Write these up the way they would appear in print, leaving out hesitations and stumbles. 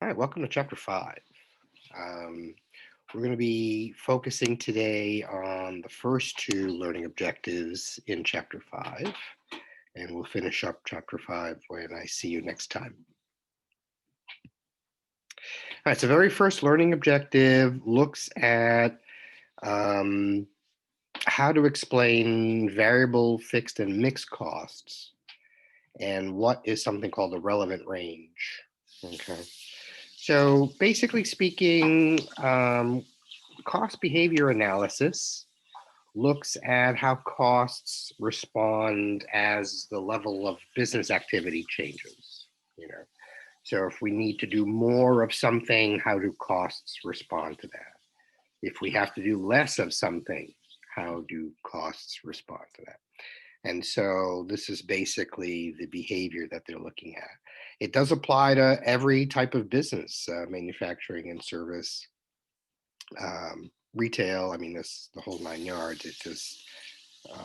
All right, welcome to chapter 5. Um, we're going to be focusing today on the first two learning objectives in chapter 5, and we'll finish up chapter 5 when I see you next time. All right, so the very first learning objective looks at um, how to explain variable, fixed, and mixed costs, and what is something called the relevant range. Okay. So basically speaking, cost behavior analysis looks at how costs respond as the level of business activity changes. You know, so if we need to do more of something, how do costs respond to that? If we have to do less of something, how do costs respond to that? And so this is basically the behavior that they're looking at. It does apply to every type of business, manufacturing and service, retail. I mean, this the whole 9 yards. It just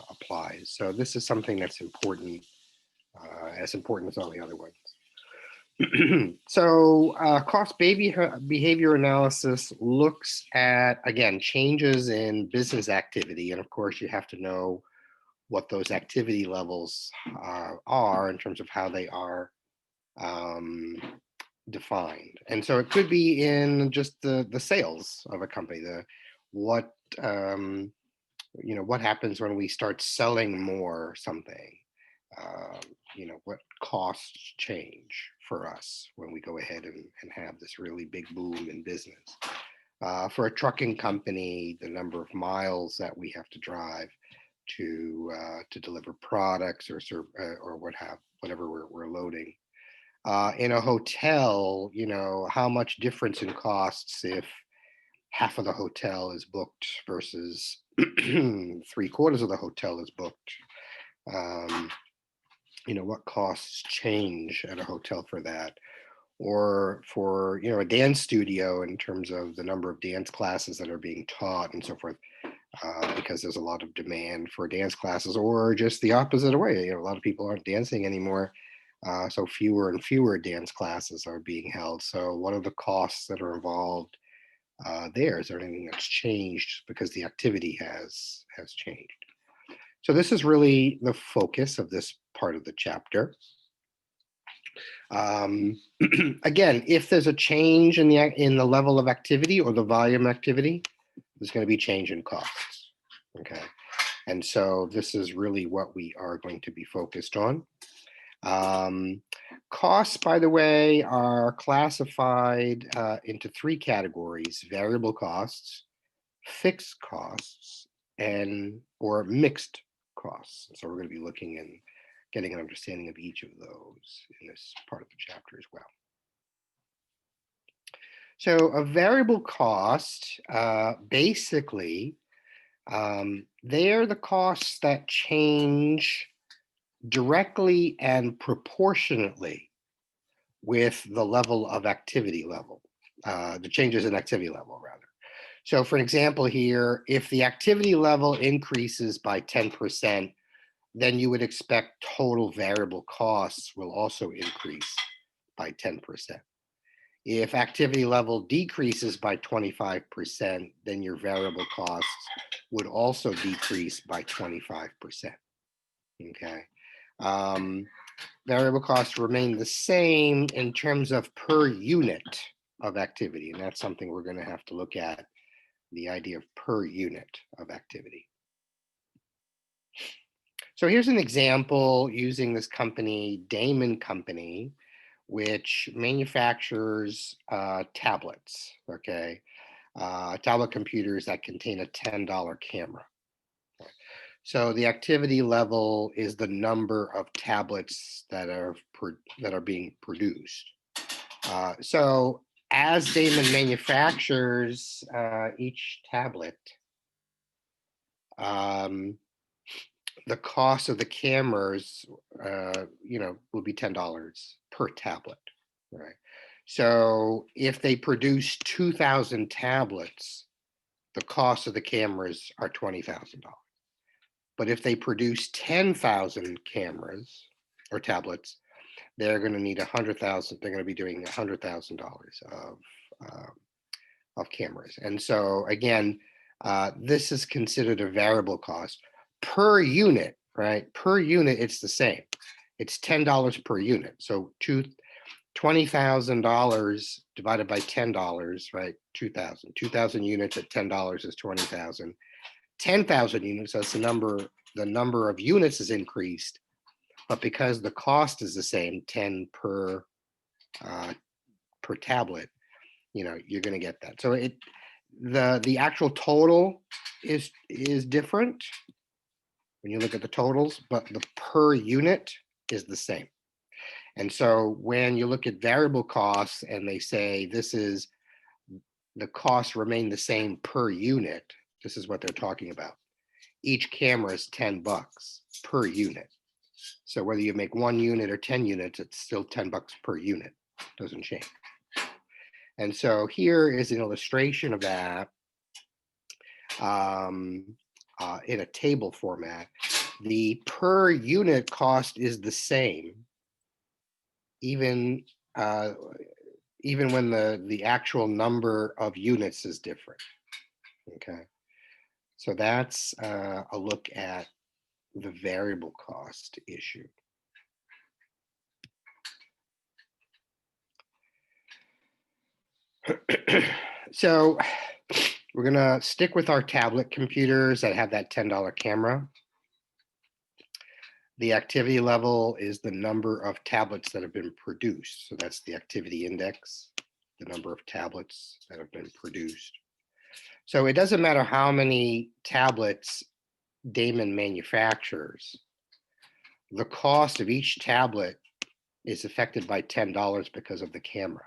applies. So this is something that's important, as important as all the other ones. So cost behavior analysis looks at, again, changes in business activity. And of course, you have to know what those activity levels are in terms of how they are um, defined. And so it could be in just the sales of a company, the what what happens when we start selling more something. um, what costs change for us when we go ahead and have this really big boom in business. For a trucking company, the number of miles that we have to drive to deliver products or whatever we're loading. In a hotel, how much difference in costs if half of the hotel is booked versus 3/4 of the hotel is booked. Um, what costs change at a hotel for that, or for a dance studio in terms of the number of dance classes that are being taught and so forth, because there's a lot of demand for dance classes, or just the opposite way. A lot of people aren't dancing anymore, so fewer and fewer dance classes are being held. So what are the costs that are involved there? Is there anything that's changed because the activity has changed? So this is really the focus of this part of the chapter. Um, Again, if there's a change in the level of activity or the volume activity, there's going to be change in costs. Okay, and so this is really what we are going to be focused on. Um, Costs, by the way, are classified into three categories: variable costs, fixed costs, and or mixed costs. So we're going to be looking and getting an understanding of each of those in this part of the chapter as well. So a variable cost, basically, they're the costs that change directly and proportionately with the level of activity level, the changes in activity level, rather. So for example here, if the activity level increases by 10%, then you would expect total variable costs will also increase by 10%. If activity level decreases by 25%, then your variable costs would also decrease by 25%. Okay. Um, Variable costs remain the same in terms of per unit of activity, and that's something we're going to have to look at, the idea of per unit of activity. So here's an example using this company, Damon Company, which manufactures tablets, okay? Tablet computers that contain a $10 camera. So the activity level is the number of tablets that are being produced. So as Damon manufactures each tablet, um, the cost of the cameras, will be $10 per tablet, right? So if they produce 2,000 tablets, the cost of the cameras are $20,000. But if they produce 10,000 cameras or tablets, they're going to need 100,000. They're going to be doing $100,000 of cameras. And so again, this is considered a variable cost per unit, right? Per unit, it's the same. It's $10 per unit. So $20,000 divided by $10, right? 2,000 units at $10 is 20,000. 10,000 units, that's the number of units is increased, but because the cost is the same, 10 per tablet, you're going to get that. So the actual total is different when you look at the totals, but the per unit is the same. And so when you look at variable costs and they say this is the costs remain the same per unit, this is what they're talking about. Each camera is $10 per unit. So whether you make 1 unit or 10 units, it's still $10 per unit. Doesn't change. And so here is an illustration of that in a table format. The per unit cost is the same, even when the actual number of units is different. Okay, so that's a look at the variable cost issue. So we're gonna stick with our tablet computers that have that $10 camera. The activity level is the number of tablets that have been produced. So that's the activity index, the number of tablets that have been produced. So it doesn't matter how many tablets Damon manufactures, the cost of each tablet is affected by $10 because of the camera.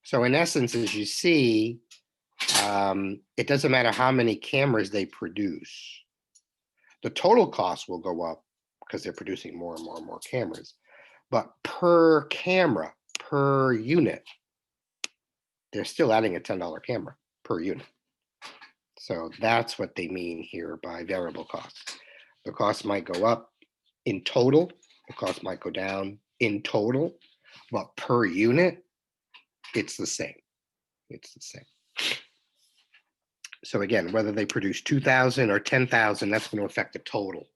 So in essence, as you see, it doesn't matter how many cameras they produce. The total cost will go up because they're producing more and more and more cameras. But per camera, per unit, they're still adding a $10 camera per unit. So that's what they mean here by variable costs. The cost might go up in total, the cost might go down in total, but per unit, it's the same. It's the same. So again, whether they produce 2,000 or 10,000, that's going to affect the total.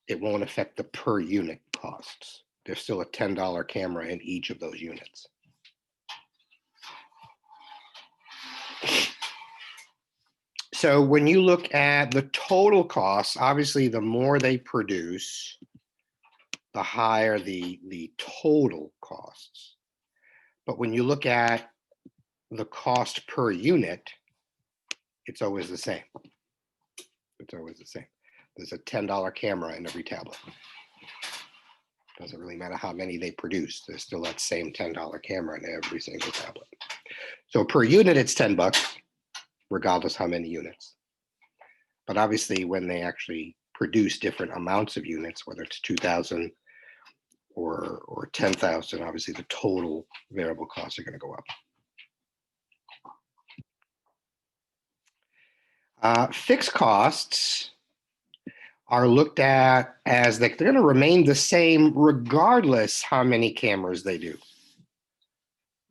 It won't affect the per unit costs. There's still a $10 camera in each of those units. So when you look at the total costs, obviously the more they produce, the higher the total costs. But when you look at the cost per unit, it's always the same. It's always the same. There's a $10 camera in every tablet. Doesn't really matter how many they produce. There's still that same $10 camera in every single tablet. So per unit, it's $10, regardless how many units. But obviously, when they actually produce different amounts of units, whether it's 2,000 or 10,000, obviously the total variable costs are going to go up. Fixed costs are looked at as they're going to remain the same regardless how many cameras they do.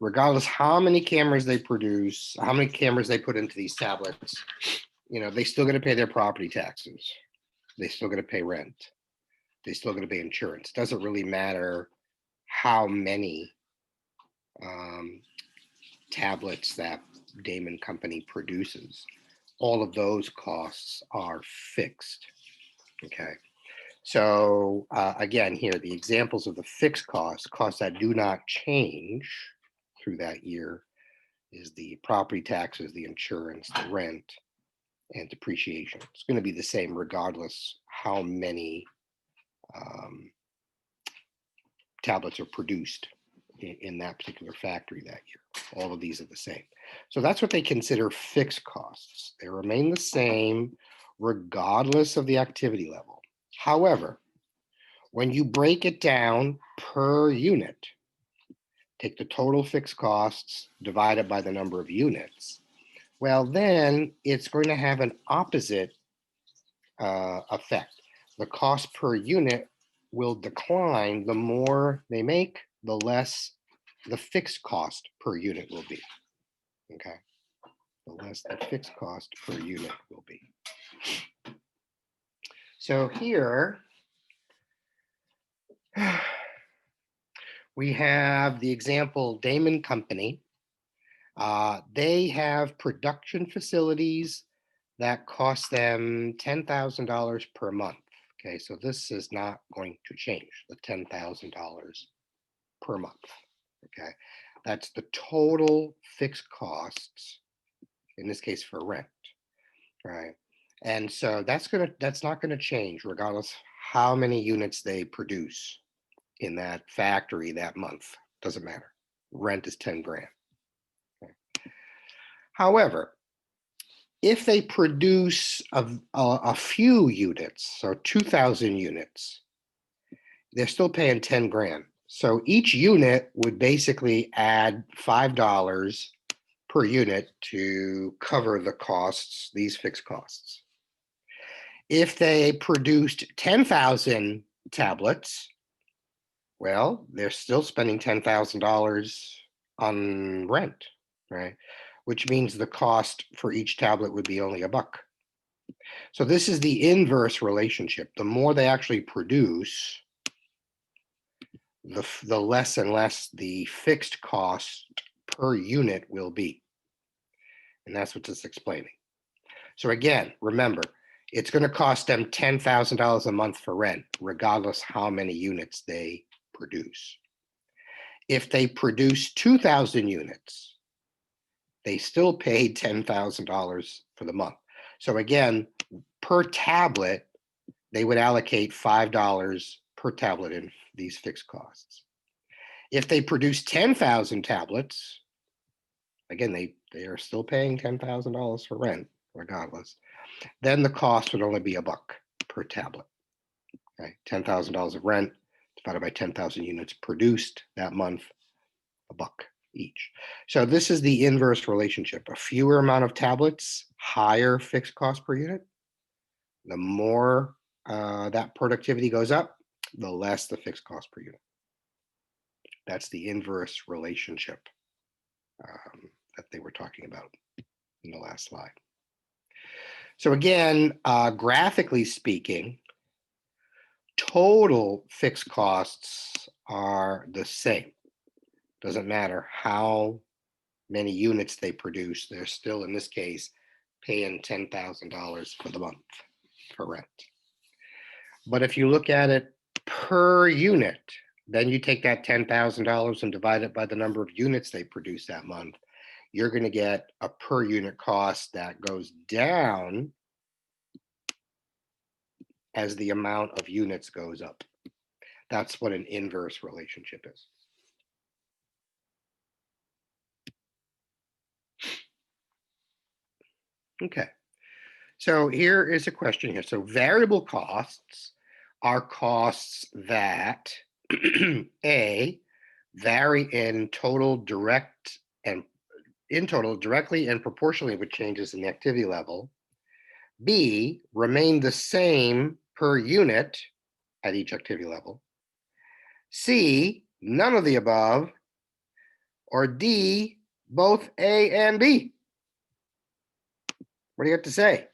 Regardless how many cameras they produce, how many cameras they put into these tablets, they still got to pay their property taxes. They still got to pay rent. They still got to pay insurance. Doesn't really matter how many tablets that Damon Company produces. All of those costs are fixed. Okay. So again, here, the examples of the fixed costs that do not change through that year is the property taxes, the insurance, the rent, and depreciation. It's going to be the same regardless how many tablets are produced in that particular factory that year. All of these are the same. So that's what they consider fixed costs. They remain the same regardless of the activity level. However, when you break it down per unit, take the total fixed costs divided by the number of units, well, then it's going to have an opposite effect. The cost per unit will decline the more they make, the less the fixed cost per unit will be. Okay, the less the fixed cost per unit will be. So here we have the example Damon Company. They have production facilities that cost them $10,000 per month. Okay, so this is not going to change, the $10,000 per month. Okay, that's the total fixed costs, in this case for rent, right? And so that's not gonna change regardless how many units they produce in that factory that month. Doesn't matter. Rent is 10 grand. Okay. However, if they produce a few units, so 2,000 units, they're still paying 10 grand. So each unit would basically add $5 per unit to cover the costs, these fixed costs. If they produced 10,000 tablets, well, they're still spending $10,000 on rent, right? Which means the cost for each tablet would be only $1. So this is the inverse relationship. The more they actually produce, the less and less the fixed cost per unit will be. And that's what it's explaining. So again, remember, it's going to cost them $10,000 a month for rent, regardless how many units they produce. If they produce 2,000 units, they still paid $10,000 for the month. So again, per tablet, they would allocate $5 per tablet in these fixed costs. If they produce 10,000 tablets, again, they are still paying $10,000 for rent, regardless. Then the cost would only be $1 per tablet. Okay, $10,000 of rent divided by 10,000 units produced that month, $1 each. So this is the inverse relationship. A fewer amount of tablets, higher fixed cost per unit. The more that productivity goes up, the less the fixed cost per unit. That's the inverse relationship that they were talking about in the last slide. So again, graphically speaking, total fixed costs are the same. Doesn't matter how many units they produce, they're still, in this case, paying $10,000 for the month for rent. But if you look at it per unit, then you take that $10,000 and divide it by the number of units they produce that month, you're going to get a per unit cost that goes down as the amount of units goes up. That's what an inverse relationship is. Okay, so here is a question here. So variable costs are costs that A, vary in total directly and proportionally with changes in the activity level. B, remain the same per unit at each activity level. C, none of the above. Or D, both A and B. What do you have to say?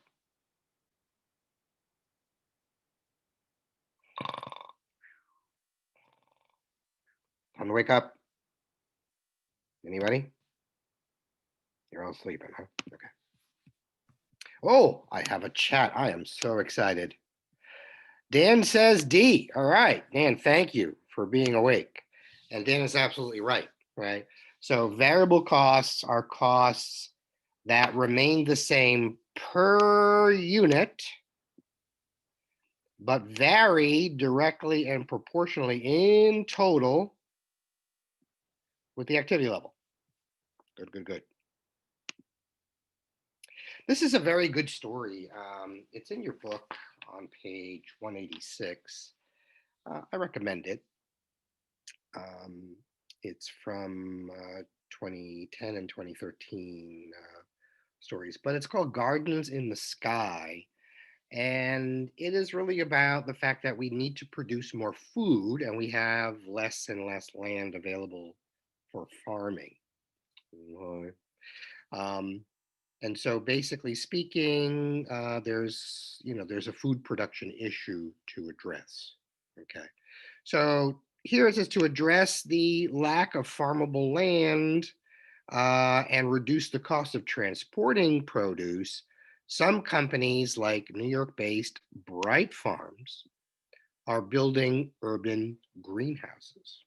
Time to wake up. Anybody? You're all sleeping, huh? Okay. Oh, I have a chat. I am so excited. Dan says D. All right, Dan, thank you for being awake. And Dan is absolutely right, right? So variable costs are costs that remain the same per unit, but vary directly and proportionally in total with the activity level. Good, good, good. This is a very good story. It's in your book on page 186. I recommend it. It's from 2010 and 2013 stories, but it's called Gardens in the Sky. And it is really about the fact that we need to produce more food and we have less and less land available for farming. Right. Um, and so basically speaking, there's a food production issue to address. Okay. So here it says to address the lack of farmable land and reduce the cost of transporting produce, some companies like New York based Bright Farms are building urban greenhouses.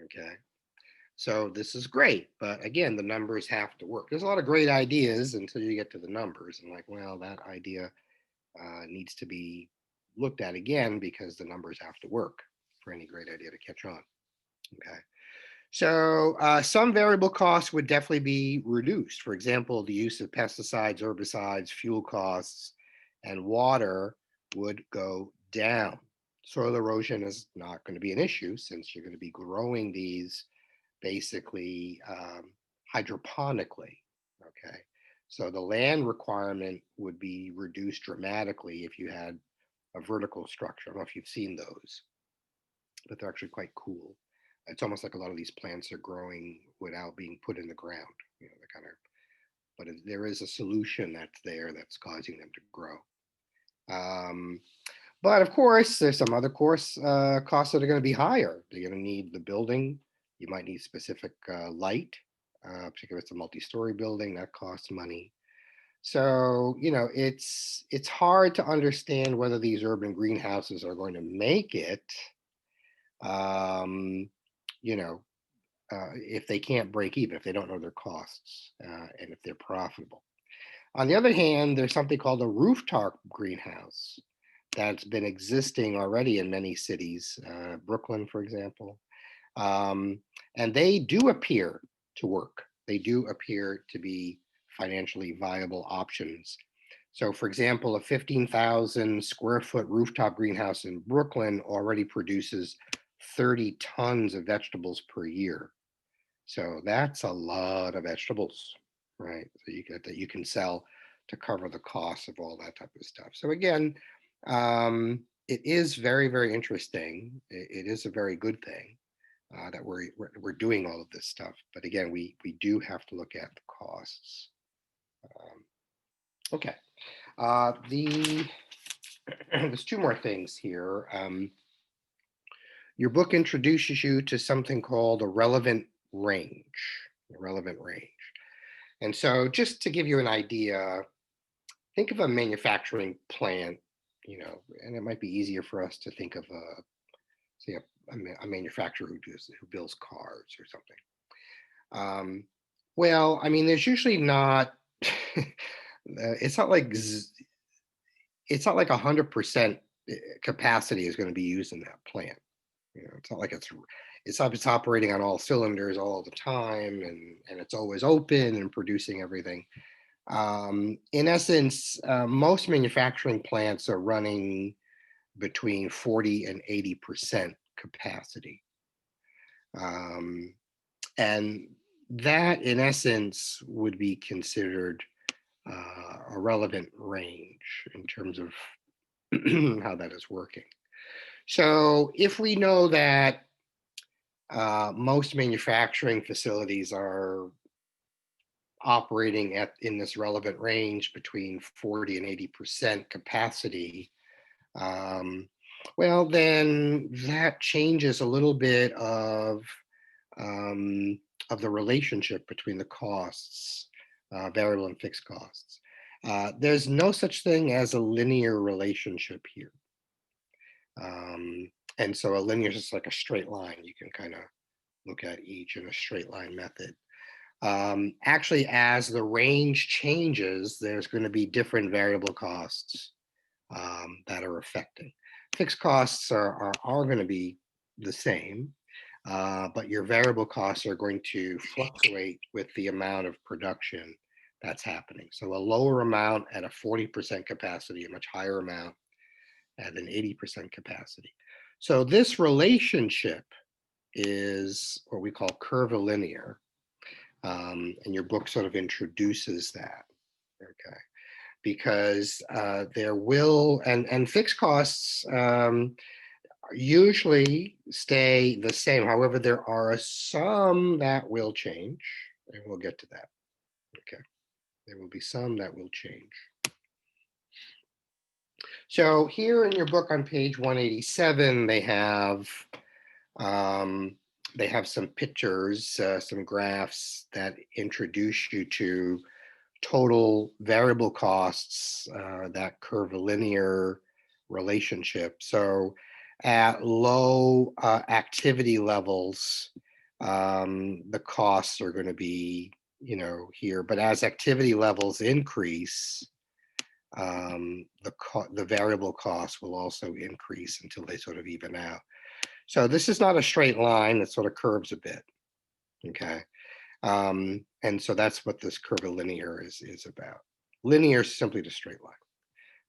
Okay. So this is great. But again, the numbers have to work. There's a lot of great ideas until you get to the numbers and like, well, that idea needs to be looked at again because the numbers have to work for any great idea to catch on. Okay. So some variable costs would definitely be reduced. For example, the use of pesticides, herbicides, fuel costs, and water would go down. Soil erosion is not going to be an issue since you're going to be growing these basically hydroponically. Okay. So the land requirement would be reduced dramatically if you had a vertical structure. I don't know if you've seen those, but they're actually quite cool. It's almost like a lot of these plants are growing without being put in the ground. They're kind of, but there is a solution that's there that's causing them to grow. Um, but of course, there's some other costs that are going to be higher. You're going to need the building. You might need specific light, particularly if it's a multi-story building that costs money. So it's hard to understand whether these urban greenhouses are going to make it. Um, you know, if they can't break even, if they don't know their costs, and if they're profitable. On the other hand, there's something called a rooftop greenhouse that's been existing already in many cities, Brooklyn, for example. Um, and they do appear to work. They do appear to be financially viable options. So, for example, a 15,000 square foot rooftop greenhouse in Brooklyn already produces 30 tons of vegetables per year. So that's a lot of vegetables, right? So you can sell to cover the cost of all that type of stuff. So again, it is very, very interesting. It is a very good thing that we're doing all of this stuff. But again, we do have to look at the costs. Um, okay. The There's two more things here. Your book introduces you to something called a relevant range. A relevant range. And so, just to give you an idea, think of a manufacturing plant, and it might be easier for us to think of say, a manufacturer who builds cars or something. Well, I mean, there's usually not. It's not like it's not like 100% capacity is going to be used in that plant. It's not like it's operating on all cylinders all the time, and it's always open and producing everything. In essence, most manufacturing plants are running between 40 and 80% capacity. Um, and that, in essence, would be considered a relevant range in terms of how that is working. So, if we know that most manufacturing facilities are operating in this relevant range between 40 and 80% capacity, um, well, then that changes a little bit of the relationship between the costs, variable and fixed costs. There's no such thing as a linear relationship here. And so a linear is just like a straight line. You can kind of look at each in a straight line method. Actually, as the range changes, there's going to be different variable costs that are affecting. Fixed costs are going to be the same, but your variable costs are going to fluctuate with the amount of production that's happening. So a lower amount at a 40% capacity, a much higher amount at an 80% capacity. So this relationship is what we call curvilinear. And your book sort of introduces that. Okay. because there will, and fixed costs usually stay the same. However, there are some that will change, and we'll get to that. Okay, there will be some that will change. So here in your book on page 187, they have some pictures, some graphs that introduce you to total variable costs that curvilinear relationship. So at low activity levels, the costs are going to be, here. But as activity levels increase, the variable costs will also increase until they sort of even out. So this is not a straight line, it sort of curves a bit. Okay. And so that's what this curvilinear is about. Linear is simply the straight line.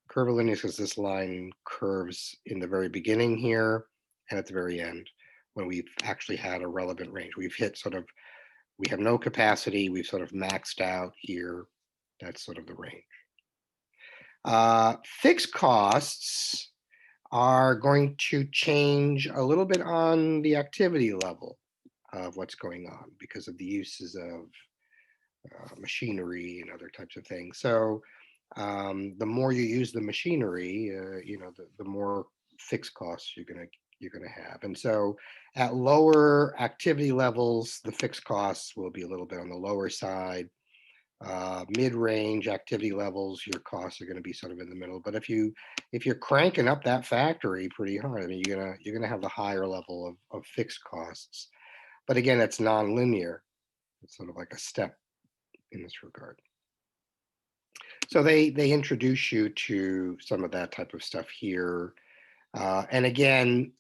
Curvilinear is because this line curves in the very beginning here and at the very end when we've actually had a relevant range. We've hit we have no capacity, we've sort of maxed out here. That's sort of the range. Fixed costs are going to change a little bit on the activity level of what's going on because of the uses of machinery and other types of things. So the more you use the machinery, the more fixed costs you're gonna have. And so at lower activity levels, the fixed costs will be a little bit on the lower side. Mid-range activity levels, your costs are going to be sort of in the middle. But if you're cranking up that factory pretty hard, I mean, you're gonna have the higher level of fixed costs. But again, it's non-linear. It's sort of like a step in this regard. So they introduce you to some of that type of stuff here. And again,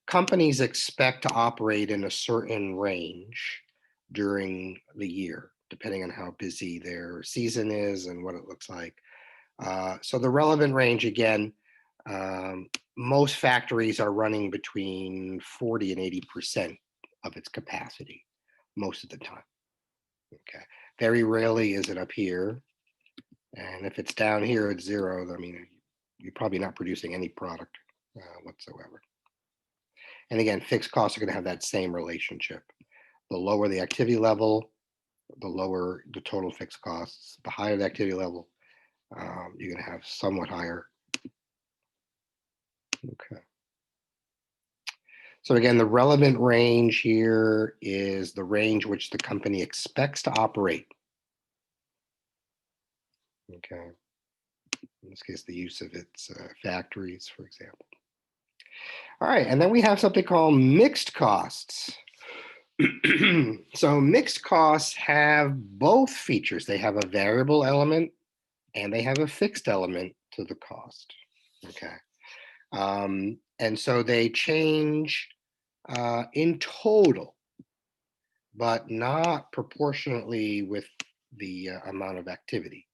companies expect to operate in a certain range during the year, depending on how busy their season is and what it looks like. So the relevant range, again, most factories are running between 40 and 80% of its capacity most of the time. Okay, very rarely is it up here. And if it's down here at zero, I mean, you're probably not producing any product whatsoever. And again, fixed costs are going to have that same relationship. The lower the activity level, the lower the total fixed costs. The higher the activity level, you're going to have somewhat higher. Okay. So again, the relevant range here is the range which the company expects to operate. Okay. In this case, the use of its factories, for example. All right, and then we have something called mixed costs. So mixed costs have both features. They have a variable element and they have a fixed element to the cost. Okay. And so they change in total, but not proportionately with the amount of activity.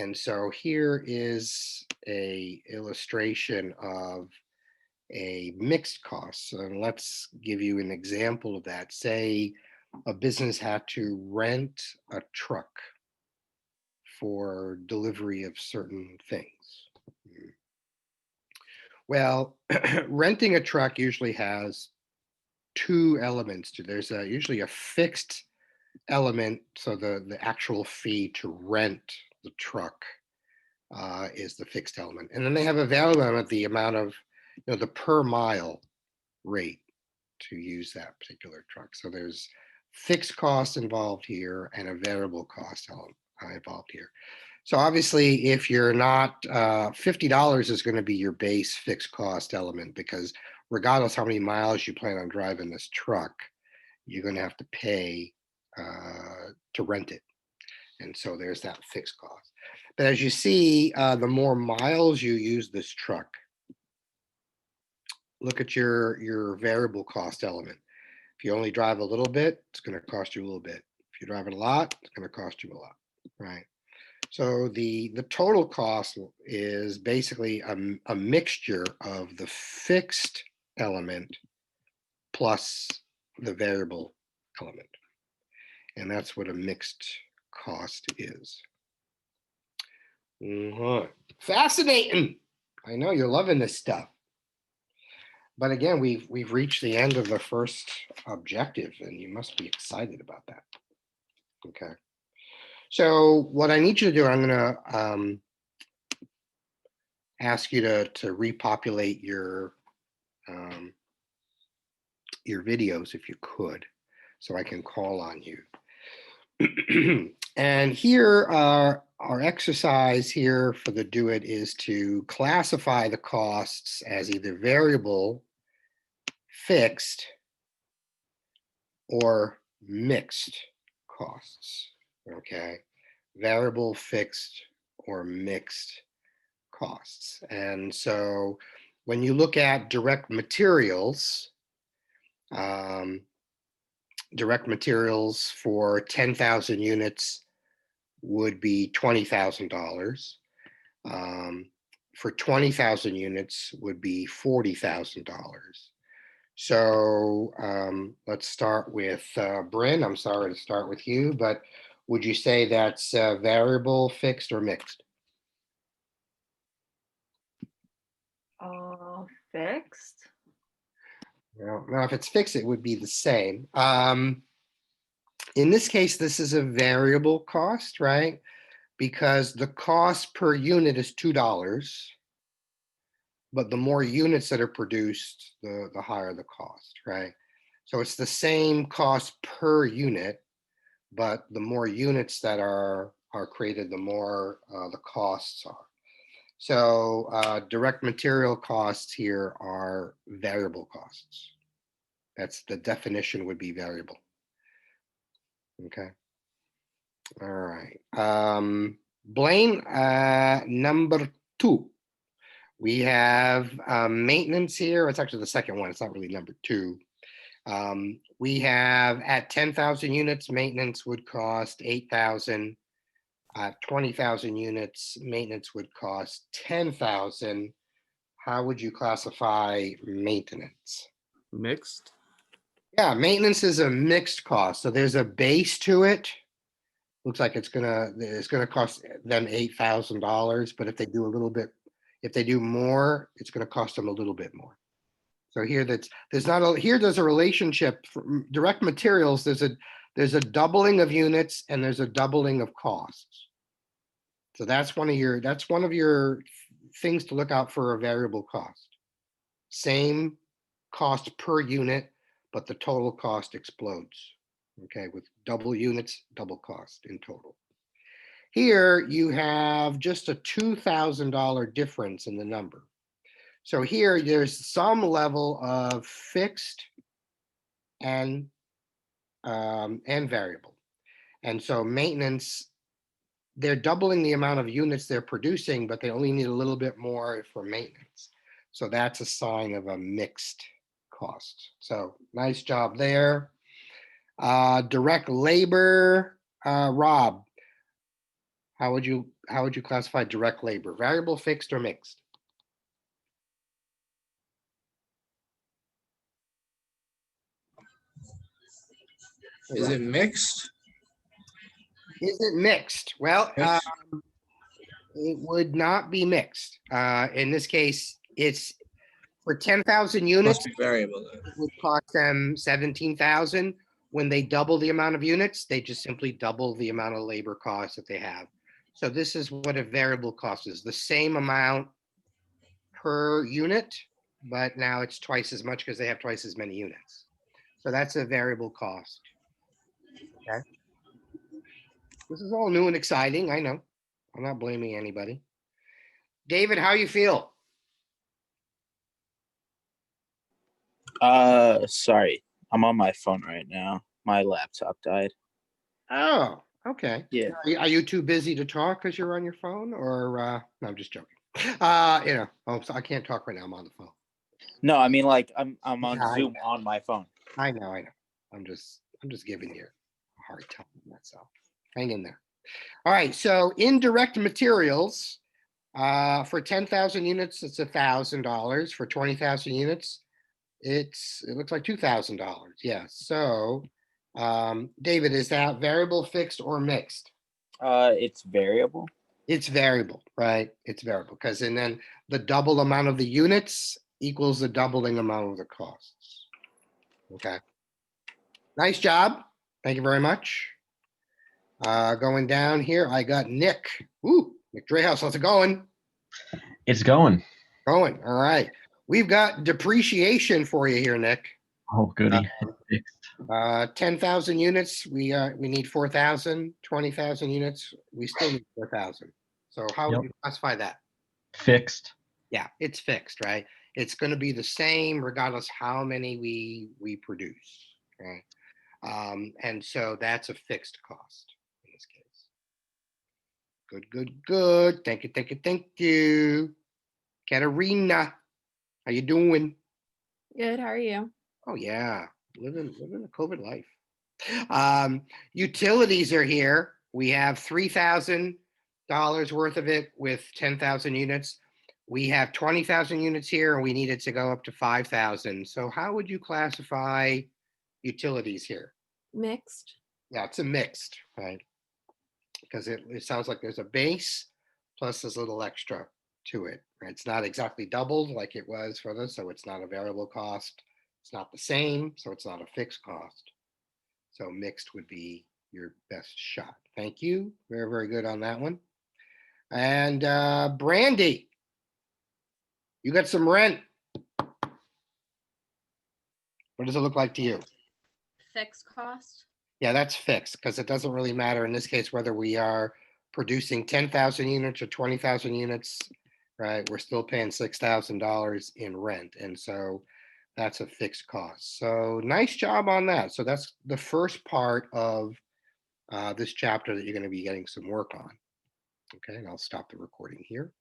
And so here is a illustration of a mixed cost. And let's give you an example of that. Say a business had to rent a truck for delivery of certain things. Well, renting a truck usually has two elements to. There's usually a fixed element, so the actual fee to rent the truck is the fixed element, and then they have a variable element, the amount of the per mile rate to use that particular truck. So there's fixed costs involved here and a variable cost element involved here. So obviously, if you're not, $50 is going to be your base fixed cost element, because regardless how many miles you plan on driving this truck, you're going to have to pay to rent it. And so there's that fixed cost. But as you see, the more miles you use this truck, look at your variable cost element. If you only drive a little bit, it's going to cost you a little bit. If you're driving a lot, it's going to cost you a lot, right? So the total cost is basically a mixture of the fixed element plus the variable element. And that's what a mixed cost is. Mhm. Fascinating. I know you're loving this stuff. But again, we've reached the end of the first objective, and you must be excited about that. Okay. So what I need you to do, I'm going to ask you to repopulate um, your videos if you could, so I can call on you. And here, our exercise here for the Doit is to classify the costs as either variable, fixed, or mixed costs. Okay, variable, fixed, or mixed costs. And so when you look at direct materials for 10,000 units would be $20,000. For 20,000 units would be $40,000. So let's start with Bryn. I'm sorry to start with you, but would you say that's variable, fixed, or mixed? Fixed. Now, if it's fixed, it would be the same. In this case, this is a variable cost, right? Because the cost per unit is $2, but the more units that are produced, the higher the cost, right? So it's the same cost per unit, but the more units that are created, the more the costs are. So direct material costs here are variable costs. That's the definition would be variable. Okay. All right. Blaine, number 2. We have maintenance here. It's actually the second one. It's not really number 2. We have at 10,000 units, maintenance would cost 8,000. At 20,000 units, maintenance would cost 10,000. How would you classify maintenance? Mixed. Yeah, maintenance is a mixed cost. So there's a base to it. Looks like it's gonna cost them $8,000, but if they do a little bit, if they do more, it's gonna cost them a little bit more. So here there's a relationship for direct materials. There's a doubling of units and there's a doubling of costs. So that's one of your things to look out for a variable cost. Same cost per unit, but the total cost explodes. Okay, with double units, double cost in total. Here you have just a $2,000 difference in the number. So here there's some level of fixed and variable. And so maintenance, they're doubling the amount of units they're producing, but they only need a little bit more for maintenance. So that's a sign of a mixed cost. So nice job there. Direct labor, Rob, how would you classify direct labor? Variable, fixed, or mixed? Is it mixed? Is it mixed? Well, Yes. it would not be mixed. In this case, it's for 10,000 units, Must be variable. it would cost them 17,000. When they double the amount of units, they just simply double the amount of labor costs that they have. So this is what a variable cost is, the same amount per unit, but now it's twice as much because they have twice as many units. So that's a variable cost. Okay. This is all new and exciting. I know. I'm not blaming anybody. David, how you feel? Sorry. I'm on my phone right now. My laptop died. Oh, okay. Yeah. Are you too busy to talk because you're on your phone, or no? I'm just joking. So I can't talk right now. I'm on the phone. No, I mean like I'm on Yeah, Zoom on my phone. I know. I'm just giving you a hard time. That's all. Hang in there. All right. So indirect materials, for 10,000 units, it's $1,000. For 20,000 units, it looks like $2,000. Yeah. So, David, is that variable, fixed, or mixed? It's variable. It's variable, right? It's variable because and then the double amount of the units equals the doubling amount of the costs. Okay. Nice job. Thank you very much. Going down here, I got Nick. Ooh, Nick Drayhouse, how's it going? It's going. Going, all right. We've got depreciation for you here, Nick. Oh, goody. It's fixed. 10,000 units, we need 4,000, 20,000 units, we still need 4,000. So how would Yep. you classify that? Fixed. Yeah, it's fixed, right? It's gonna be the same regardless how many we produce, right? And so that's a fixed cost in this case. Good, good, good. Thank you, thank you, thank you. Katerina, how you doing? Good, how are you? Oh yeah, living the COVID life. Utilities are here. We have $3,000 worth of it with 10,000 units. We have 20,000 units here and we need it to go up to 5,000. So how would you classify utilities here? Mixed. Yeah, it's a mixed, right? Because it sounds like there's a base plus there's a little extra to it. Right? It's not exactly doubled like it was for this, so it's not a variable cost. It's not the same, so it's not a fixed cost. So mixed would be your best shot. Thank you. Very, very good on that one. And Brandy, you got some rent. What does it look like to you? Fixed cost. Yeah, that's fixed because it doesn't really matter in this case whether we are producing 10,000 units or 20,000 units, right? We're still paying $6,000 in rent. And so that's a fixed cost. So nice job on that. So that's the first part of this chapter that you're going to be getting some work on. Okay, and I'll stop the recording here.